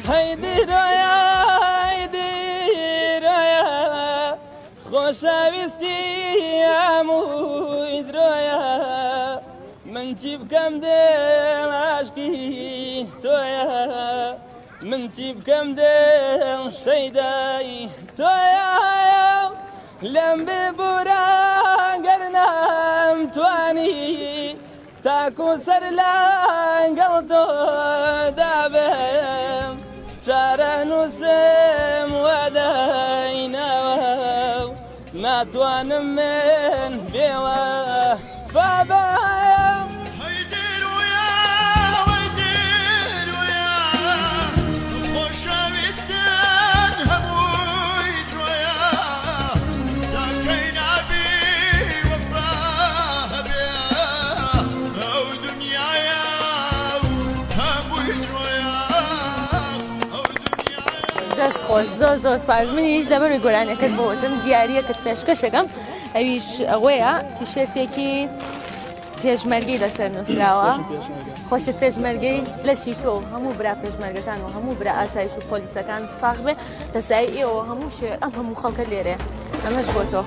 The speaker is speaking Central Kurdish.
هەیدیرۆیە هەیدیرۆیە خۆشەویستی هەمووی درۆیە من چی بکەم دڵ عاشقی تۆیە من چی بکەم دڵ شەیدای تۆیە لەم ببوورە گەر نەمتوانی تاکو سەر لەنگەڵ تۆ دابم چارە نووسم وەداینەوە ناتوانم من بێوە فابم دەستخۆش زۆر سپاس منیش لەبەروی گۆرانەکەت بۆتم دیارەکەت پێشکەشەکەم ئەویش ئەوەیە تیشێرتێکی پێشمەرگەی لەسەر نووسراوە خۆشت پێشمەرگەی لەشی تۆ هەموو برا پێشمەرگەکان و هەموو برا ئاسایش و پۆلیسەکان ساغ بێ دەسایی ئێوە هەموو ئەم هەموو خەڵکە لێرێ ئەمەش بۆ تۆ